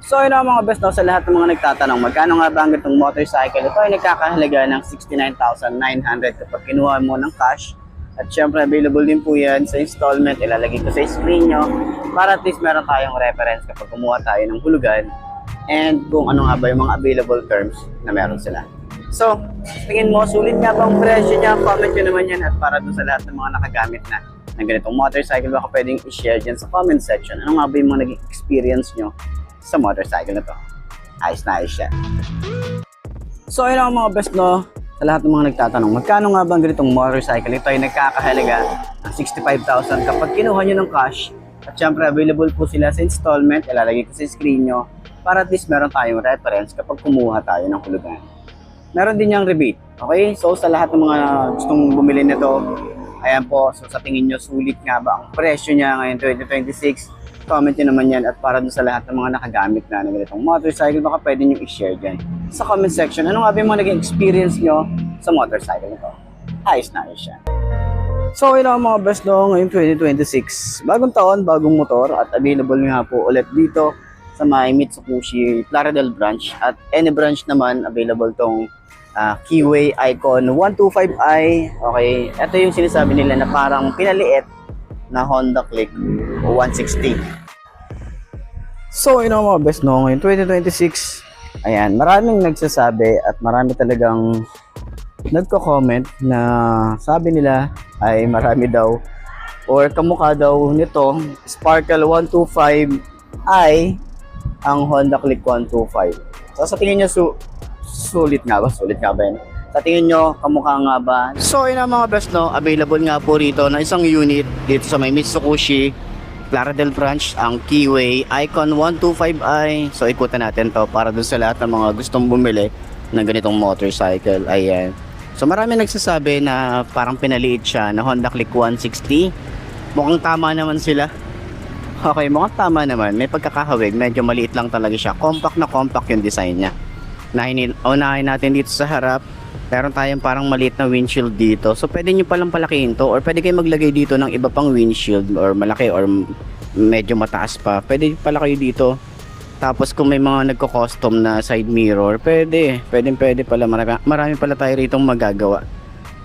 So yun ang mga best no, sa lahat ng mga nagtatanong, magkano nga ba ang ganitong motorcycle? Ito ay nagkakahalaga ng 69,900 kapag kinuha mo ng cash. At syempre available din po yan sa installment, ilalagay ko sa screen nyo para at least meron tayong reference kapag kumuha tayo ng hulugan and kung ano nga ba yung mga available terms na meron sila. So, tingin mo, sulit nga ba ang presyo niya? Comment nyo naman yan at para dun sa lahat ng mga nakagamit na ng ganitong motorcycle, baka pwedeng i-share dyan sa comment section. Ano nga ba yung mga naging experience nyo sa motorcycle na to? Ayos na ayos siya. So, ayun ang mga best no, sa lahat ng mga nagtatanong, magkano nga ba ang ganitong motorcycle? Ito ay nagkakahalaga ng 65,000 kapag kinuha nyo ng cash. At syempre, available po sila sa installment, ilalagay ko sa screen nyo para at least meron tayong reference kapag kumuha tayo ng hulugan. Meron din yung rebate. Okay? So, sa lahat ng mga gustong bumili nito, ayan po, so sa tingin nyo, sulit nga ba ang presyo niya ngayon 2026? Comment nyo naman yan at para dun sa lahat ng mga nakagamit na ng ganitong motorcycle, baka pwede nyo i-share dyan sa comment section. Ano nga ba yung mga naging experience nyo sa motorcycle nito? Ayos na ayos siya. So, yun ang mga best no, ngayon 2026. Bagong taon, bagong motor at available nga po ulit dito sa may Mitsubishi Plaridel branch at any branch naman available tong Keyway Icon 125i. Okay, ito yung sinasabi nila na parang pinaliit na Honda Click 160. So, yun ang mga best no, ngayon 2026. Ayan, maraming nagsasabi at marami talagang nagko-comment na sabi nila ay marami daw or kamukha daw nito Sparkle 125i ang Honda Click 125. So sa tingin nyo sulit nga ba? Sulit nga ba yan? Sa tingin nyo, kamukha nga ba? So yun ang mga best no, available nga po rito na isang unit dito sa may Mitsubishi Plaridel branch, ang Keyway Icon 125i. So ikutan natin to para dun sa lahat ng mga gustong bumili ng ganitong motorcycle. Ayan. So marami nagsasabi na parang pinaliit siya na Honda Click 160. Mukhang tama naman sila. Okay, mukhang tama naman. May pagkakahawig, medyo maliit lang talaga siya. Compact na compact yung design niya. Unahin natin dito sa harap. Meron tayong parang maliit na windshield dito. So pwede nyo palang palakihin to or pwede kayo maglagay dito ng iba pang windshield or malaki or medyo mataas pa. Pwede pala kayo dito. Tapos kung may mga nagko-custom na side mirror, pwede pala. Marami pala tayo rito magagawa.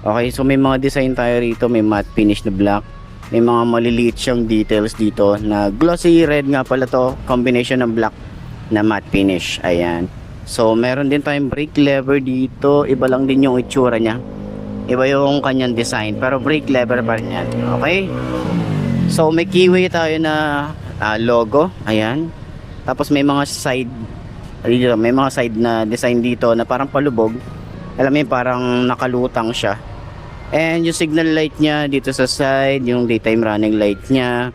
Okay, so may mga design tayo rito. May matte finish na black. May mga maliliit siyang details dito na glossy red nga pala to. Combination ng black na matte finish. Ayan. So meron din tayong brake lever dito. Iba lang din yung itsura niya. Iba yung kanyang design. Pero brake lever pa rin yan. Okay. So may Keyway tayo na logo. Ayan. Tapos may mga side dito, may mga side na design dito na parang palubog. Alam mo yun, parang nakalutang siya. And yung signal light niya dito sa side, yung daytime running light niya.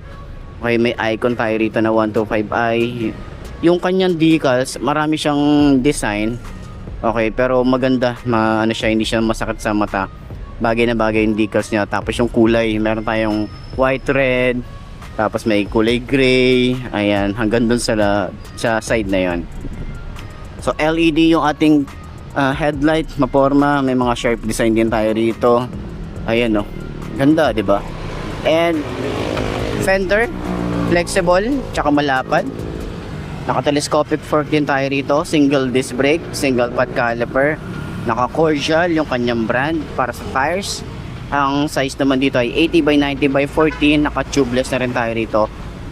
Okay, may icon tayo rito na 125i. Yung kanyang decals, marami siyang design. Okay, pero maganda, ano siya, hindi siya masakit sa mata. Bagay na bagay yung decals niya. Tapos yung kulay, meron tayong white, red. Tapos may kulay gray. Ayan, hanggang dun sa side na yon. So LED yung ating headlight, maporma. May mga sharp design din tayo rito. Ayan, no. Ganda, di ba? And fender, flexible, tsaka malapad. Naka-telescopic fork din tayo rito. Single disc brake, single pad caliper. Naka-cordial yung kanyang brand para sa tires. Ang size naman dito ay 80 by 90 by 14. Naka-tubeless na rin tayo rito.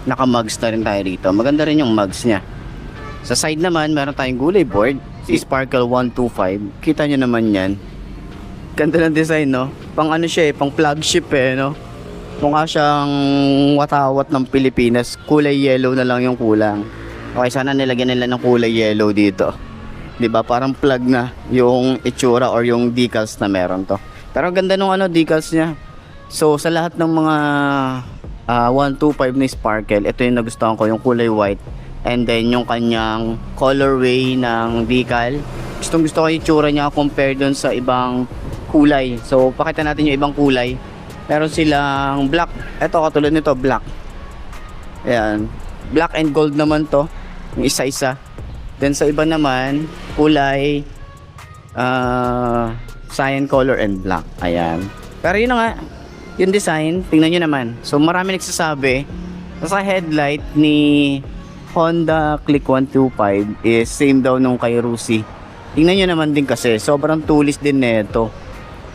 Naka-mugs na rin tayo rito. Maganda rin yung mugs niya. Sa side naman, meron tayong gulay board. Si Sparkle 125. Kita nyo naman yan. Ganda ng design, no? Pang ano siya pang flagship no? Mukha siyang watawat ng Pilipinas. Kulay yellow na lang yung kulang. Okay, sana nilagyan nila ng kulay yellow dito. 'Di ba? Parang plug na yung itsura or yung decals na meron to. Pero ganda nung decals niya. So sa lahat ng mga 125 na Sparkle, ito yung nagustuhan ko, yung kulay white. And then yung kanyang colorway ng decal. Gusto ko yung itsura niya compared dun sa ibang kulay. So pakita natin yung ibang kulay. Meron silang black. Ito katulad nito, black. Ayan. Black and gold naman to. Yung isa-isa. Then sa iba naman, kulay cyan color and black. Ayan. Pero yun na nga, yung design, tingnan nyo naman. So marami nagsasabi sa headlight ni Honda Click 125 is same daw nung kay Rusi. Tingnan nyo naman din kasi, sobrang tulis din nito.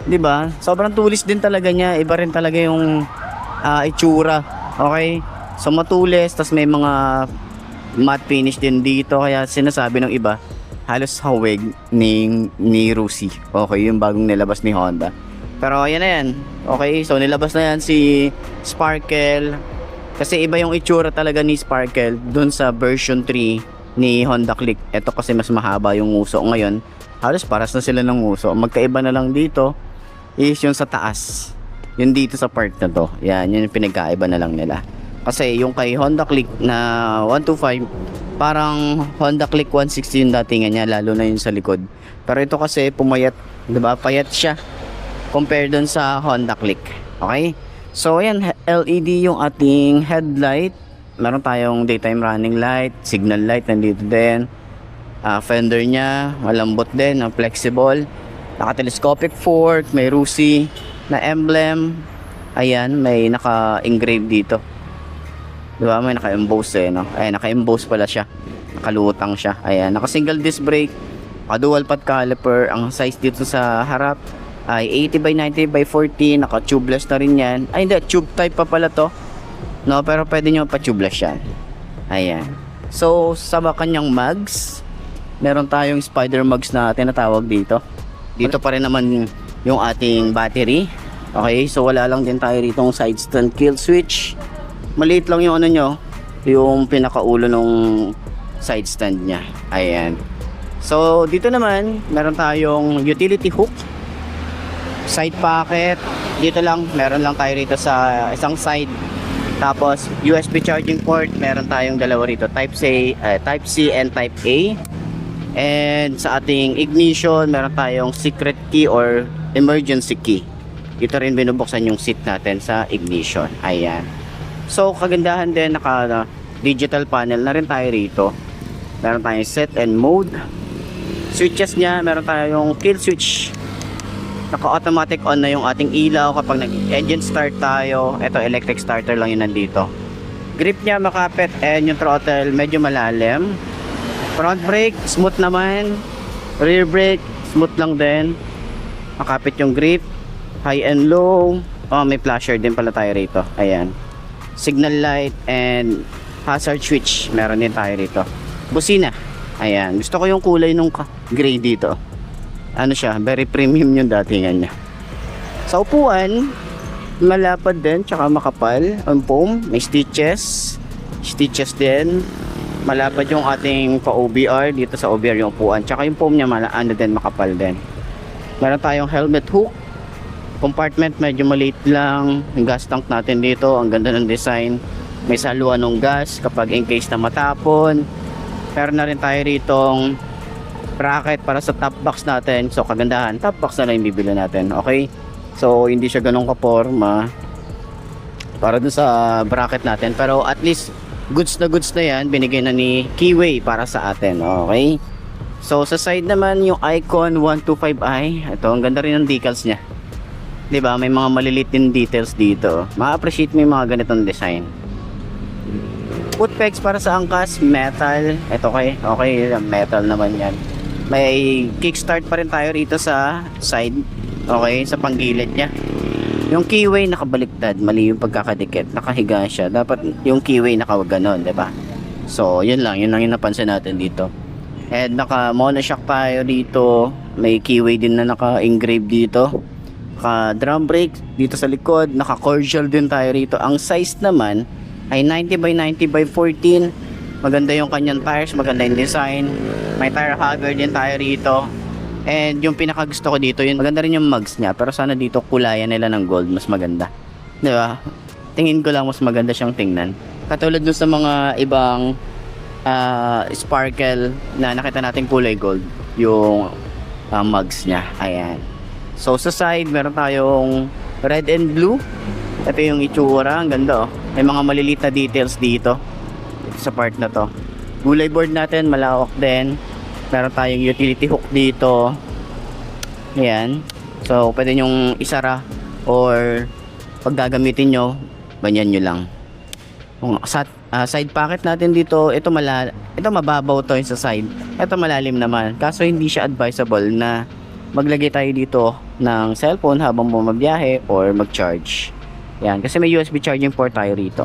'Di ba? Sobrang tulis din talaga niya. Iba rin talaga yung itsura. Okay? So matulis, tas may mga matte finish din dito. Kaya sinasabi ng iba, halos hawig ni Rusi. Okay, yung bagong nilabas ni Honda. Pero ayan na yan. Okay, so nilabas na yan si Sparkle. Kasi iba yung itsura talaga ni Sparkle dun sa version 3 ni Honda Click. Ito kasi mas mahaba yung nguso ngayon. Halos paras na sila ng nguso. Magkaiba na lang dito is yung sa taas. Yung dito sa part na to. Yan, yun yung pinagkaiba na lang nila. Kasi yung kay Honda Click na 125, parang Honda Click 160 yung datingan niya, lalo na yung sa likod. Pero ito kasi pumayat, 'di ba? Payat siya compared dun sa Honda Click. Okay? So ayan, LED yung ating headlight. Meron tayong daytime running light, signal light nandito din. Fender niya, malambot din, flexible. Naka-telescopic fork, may Rusi na emblem. Ayan, may naka-engrave dito. Diba? May naka-emboss no? Ayan, naka-emboss pala siya. Nakalutang siya. Ayan, naka-single disc brake. Naka-dual pad caliper. Ang size dito sa harap ay 80 by 90 by 40. Naka-tubeless na rin yan. Ay, hindi. Tube type pa pala to. No, pero pwede nyo pa-tubeless yan. Ayan. So, sa kanyang mugs, meron tayong spider mugs na tinatawag dito. Dito pa rin naman yung ating battery. Okay, so wala lang din tayo rito ng side stand kill switch. Maliit lang yung ano nyo, yung pinakaulo ng side stand nya. Ayan. So dito naman meron tayong utility hook, side pocket. Dito lang, meron lang tayo rito sa isang side. Tapos USB charging port, meron tayong dalawa rito, Type C and Type A. And sa ating ignition, meron tayong secret key or emergency key. Dito rin binubuksan yung seat natin sa ignition. Ayan. So kagandahan din, naka digital panel na rin tayo rito. Meron tayong set and mode. Switches niya, meron tayong kill switch. Naka automatic on na yung ating ilaw kapag nag engine start tayo. Ito electric starter lang yun nandito. Grip niya makapit, and yung throttle medyo malalim. Front brake smooth naman. Rear brake smooth lang din. Makapit yung grip. High and low. Oh, may flasher din pala tayo rito. Ayan. Signal light and hazard switch. Meron din tayo rito. Busina. Ayan. Gusto ko yung kulay nung gray dito. Ano siya? Very premium yung datingan niya. Sa upuan, malapad din. Tsaka makapal. Ang foam. May stitches. Stitches din. Malapad yung ating pa-OBR. Dito sa OBR yung upuan. Tsaka yung foam niya ano din, makapal din. Meron tayong helmet hook. Compartment medyo maliit lang. Yung gas tank natin dito, ang ganda ng design. May saluan ng gas kapag in case na matapon. Meron na rin tayo ritong bracket para sa top box natin. So kagandahan, top box na lang yung bibili natin. Okay? So hindi siya ganun kaporma para dun sa bracket natin. Pero at least goods na yan, binigay na ni Keyway para sa atin. Okay? So sa side naman yung Icon 125i. Ito, ang ganda rin ng decals nya. 'Di ba? May mga maliliit din details dito. Ma-appreciate mo yung mga ganitong design. Foot pegs para sa angkas, metal. Ito okay, metal naman yan. May kickstart pa rin tayo rito sa side. Okay, sa panggilid nya. Yung keyway nakabaliktad, mali yung pagkakadikit. Nakahiga siya. Dapat yung keyway nakawaganon, 'di ba? So, yun lang yung napansin natin dito. And naka monoshock tayo dito. May keyway din na naka-engrave dito. Naka drum brake dito sa likod, naka cordial din tayo rito. Ang size naman ay 90 by 90 by 14. Maganda yung kanyang tires, maganda yung design. May tire hugger din tayo rito. And yung pinaka gusto ko dito, yun maganda rin yung mugs niya, pero sana dito kulayan nila ng gold, mas maganda. 'Di ba? Tingin ko lang mas maganda siyang tingnan. Katulad dun sa mga ibang sparkle na nakita natin kulay gold, yung mugs niya. Ayan. So sa side, meron tayong red and blue. Ito yung itsura, ang ganda oh. May mga maliliit na details dito sa part na to. Gulay board natin, malawak din. Meron tayong utility hook dito. Ayan. So, pwede nyong isara or pag gagamitin nyo, banyan nyo lang. Side pocket natin dito, ito mababaw to yung sa side. Ito malalim naman. Kaso hindi siya advisable na maglagay tayo dito ng cellphone habang bumabiyahe or mag-charge. Yan, kasi may USB charging port tayo rito.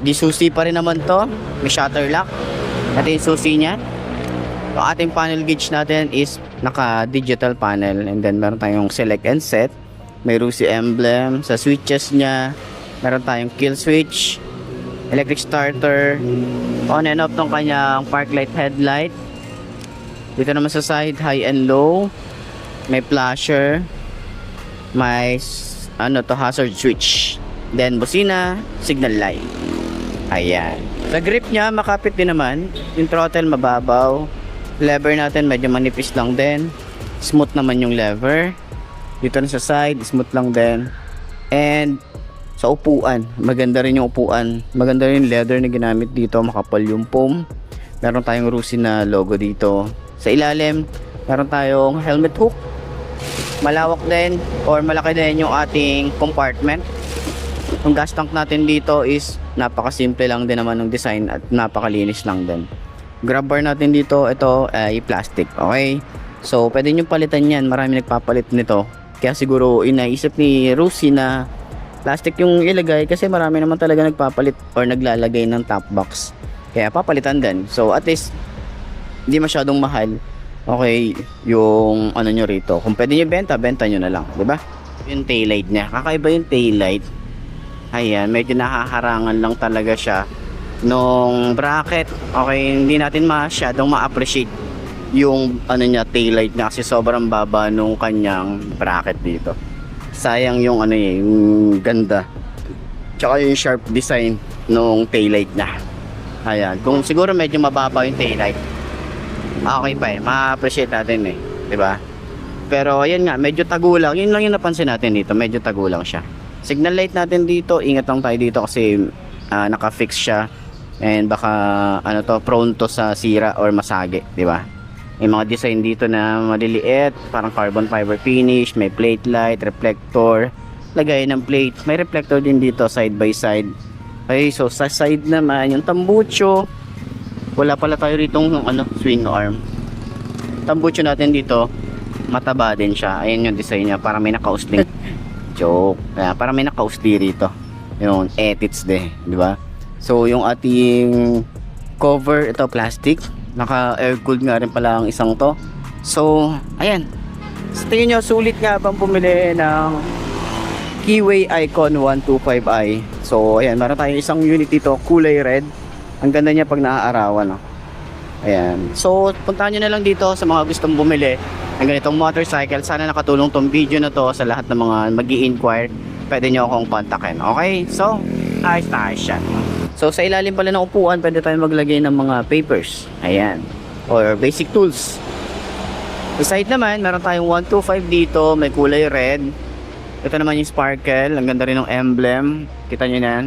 Di susi pa rin naman to. May shutter lock. Ito yung susi niya. Yung ating panel gauge natin is naka-digital panel. And then meron tayong select and set. May RUSI emblem. Sa switches niya, meron tayong kill switch, electric starter, on and off ng kanyang park light headlight. Dito naman sa side, high and low. May flasher. May hazard switch. Then busina, signal light. Ayan. Sa grip niya, makapit din naman. Yung throttle mababaw. Lever natin medyo manipis lang din. Smooth naman yung lever. Dito na sa side, smooth lang din. And sa upuan, maganda rin yung upuan. Maganda rin yung leather na ginamit dito. Makapal yung foam. Meron tayong RUSI na logo dito. Sa ilalim, meron tayong helmet hook. Malawak din or malaki din yung ating compartment. Yung gas tank natin dito is napakasimple lang din naman ng design at napakalinis lang din. Grab bar natin dito, ito ay plastic. Okay? So, pwede nyo palitan yan. Marami nagpapalit nito. Kaya siguro inaisip ni RUSI na plastic yung ilagay kasi marami naman talaga nagpapalit or naglalagay ng top box. Kaya papalitan din. So at least hindi masyadong mahal. Okay, yung ano nyo rito. Kung pwede nyo benta nyo na lang, 'di ba? Yung taillight niya. Kakaiba yung taillight. Ayan, medyo nakaharangan lang talaga siya nung bracket. Okay, hindi natin masyadong ma-appreciate yung ano niya, taillight niya kasi sobrang baba nung kanyang bracket dito. Sayang yung ano yung ganda. Tsaka yung sharp design nung taillight na. Ayan, kung siguro medyo mababa yung taillight, okay pa ma-appreciate natin 'di ba? Pero ayan nga, medyo tagulang. Yun lang yung napansin natin dito, medyo tagulang siya. Signal light natin dito, ingat lang tayo dito kasi naka-fix siya and baka prone to sa sira or masagi, 'di ba? May mga design dito na maliliit, parang carbon fiber finish, may plate light, reflector, lagay ng plate, may reflector din dito side by side. Okay, so sa side naman yung tambucho, wala pala tayo ritong swing arm. Tambucho natin dito, mataba din siya. Ayan yung design niya, para may nakausling. Joke, para may nakausli rito. Yung etits di ba? So yung ating cover, ito plastic. Naka air cooled nga rin pala ang isang to. So ayan, sa tingin nyo sulit nga bang pumili ng Keyway Icon 125i? So ayan, meron tayong isang unit dito, kulay red. Ang ganda niya pag naaarawan, ayan. So puntahan nyo na lang dito sa mga gustong bumili ng ganitong motorcycle. Sana nakatulong tong video na to sa lahat ng mga mag-i-inquire. Pwede nyo akong kontakin. Okay, so ayos siya. So sa ilalim pala ng upuan, pwede tayong maglagay ng mga papers. Ayan. Or basic tools. Sa side naman, meron tayong 125 dito, may kulay red. Ito naman yung sparkle, ang ganda rin ng emblem. Kita nyo yan.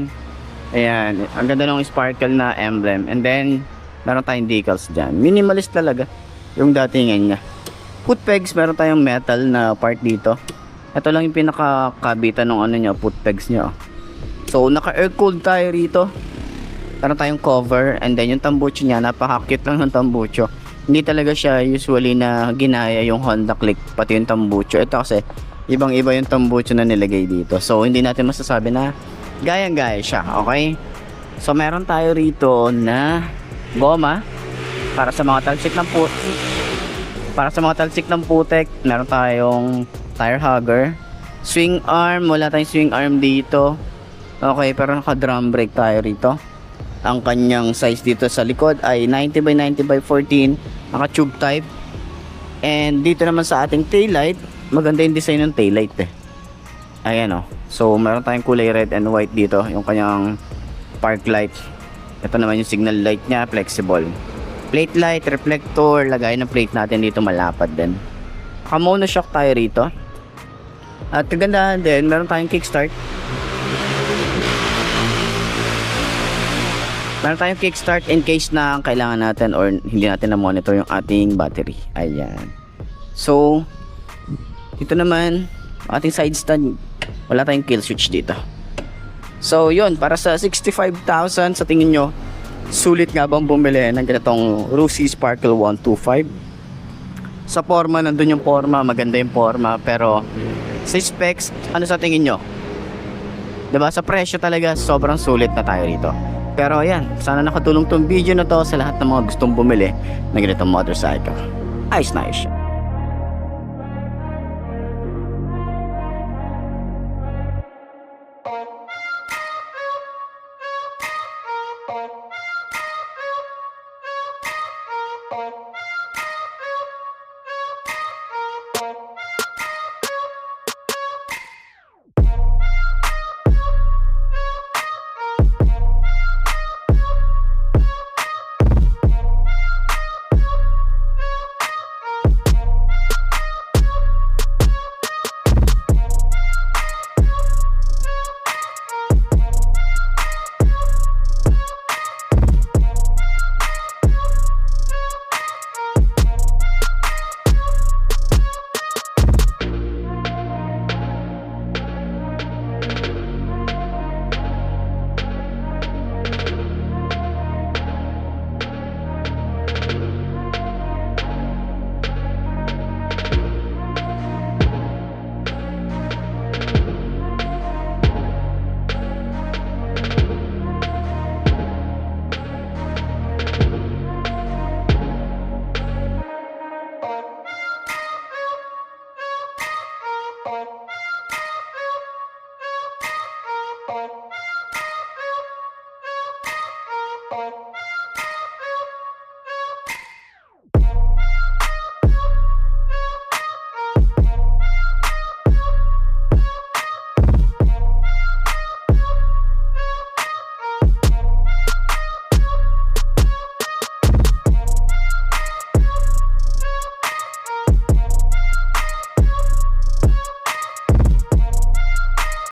Ayan, ang ganda ng sparkle na emblem. And then, meron tayong decals dyan. Minimalist talaga yung datingan niya. Foot pegs, meron tayong metal na part dito. Ito lang yung pinakakabitan ng foot pegs niya. So, naka-air cooled tayo rito. Meron tayong cover, and then yung tambucho niya, napaka-cute lang ng tambucho. Hindi talaga siya usually na ginaya yung Honda Click, pati yung tambucho. Ito kasi, ibang-iba yung tambucho na nilagay dito. So, hindi natin masasabi na gayang-gaya siya, okay? So, meron tayo rito na goma para sa mga talsik ng putek. Para sa mga talsik ng putek, meron tayong tire hugger. Swing arm, wala tayong swing arm dito. Okay, pero naka-drum brake tayo rito. Ang kanyang size dito sa likod ay 90 by 90 by 14, naka-tube type. And dito naman sa ating taillight, maganda yung design ng taillight Ayan So meron tayong kulay red and white dito, yung kanyang park light. Ito naman yung signal light niya, flexible. Plate light, reflector, lagay ng plate natin dito malapad din. Naka-monoshock tayo rito. At kagandahan din, meron tayong kickstart. Meron tayong kickstart in case na kailangan natin or hindi natin na-monitor yung ating battery. Ayan. So, dito naman, ating side stand, wala tayong kill switch dito. So yun, para sa 65,000 sa tingin nyo, sulit nga bang bumili ng ganitong Rusi Sparkle 125? Sa forma, nandun yung forma, maganda yung forma, pero sa specs, ano sa tingin nyo? Diba, sa presyo talaga, sobrang sulit na tayo rito. Pero ayan, sana nakatulong tong video na to sa lahat ng mga gustong bumili ng ganitong motorcycle. Ayos na ayos siya. Bye.